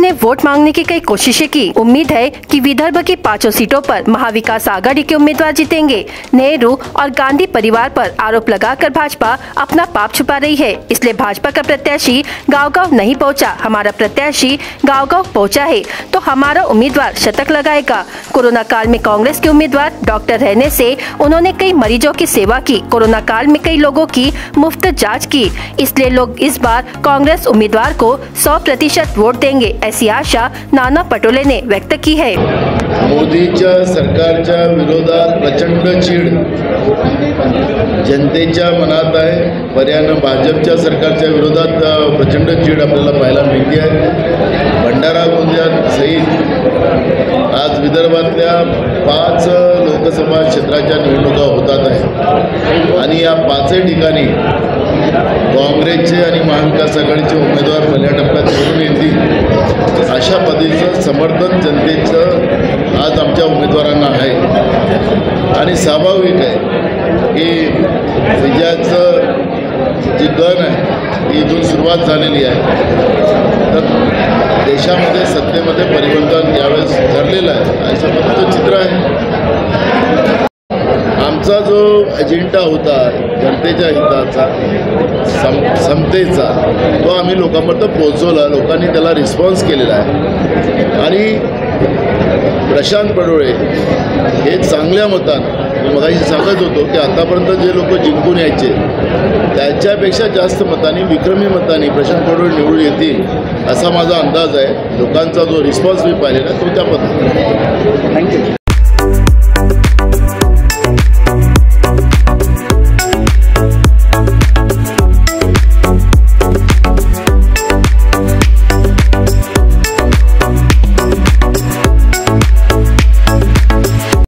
ने वोट मांगने की कई कोशिशें की। उम्मीद है कि विदर्भ की 5 सीटों पर महाविकास आघाड़ी के उम्मीदवार जीतेंगे। नेहरू और गांधी परिवार पर आरोप लगाकर भाजपा अपना पाप छुपा रही है, इसलिए भाजपा का प्रत्याशी गांव-गांव नहीं पहुंचा। हमारा प्रत्याशी गांव-गांव पहुंचा है तो हमारा उम्मीदवार शतक लगाएगा। कोरोना काल में कांग्रेस के उम्मीदवार डॉक्टर रहने से उन्होंने कई मरीजों की सेवा की। कोरोना काल में कई लोगों की मुफ्त जांच की, इसलिए लोग इस बार कांग्रेस उम्मीदवार को 100% वोट देंगे, ऐसी आशा नाना पटोले ने व्यक्त की है। मोदीच्या सरकारच्या विरोधात प्रचंड चीड जनतेच्या मनात आहे। पर्यायानं भाजपच्या सरकारच्या विरोधात प्रचंड चीड आपल्याला पाहायला मिळते आहे। भंडारा गोंदिया सहित आज विदर्भातल्या 5 लोकसभा क्षेत्राच्या निवडणुका होतात आहेत आणि या 5 ठिकाणी काँग्रेसचे आणि महाविकास आघाडीचे उमेदवार पहिल्या टप्प्यात निवडून येतील अशा पद्धतीचं समर्थन जनतेचं आज आमच्या उमेदवारांना आहे आणि स्वाभाविक आहे की विजयाचं जी गण आहे ती इथून सुरुवात झालेली आहे। तर देशामध्ये सत्तेमध्ये परिवर्तन यावेळेस ठरलेलं आहे असं पद्धतीचं चित्र आहे। आमचा जो एजेंडा होता जनतेच्या हिताचा समतेचा तो आम्ही लोकांपर्यंत पोहोचवला। लोकांनी त्याला रिस्पॉन्स केलेला आहे आणि प्रशांत पडोळे हे चांगल्या मतानं मगाशी सांगत होतो की आतापर्यंत जे लोक जिंकून यायचे त्याच्यापेक्षा जास्त मतांनी विक्रमी मतांनी प्रशांत पडोळे निवडून येतील असा माझा अंदाज आहे। लोकांचा जो रिस्पॉन्स मी पाहिलेला तो त्या पद्धतीने। थँक्यू।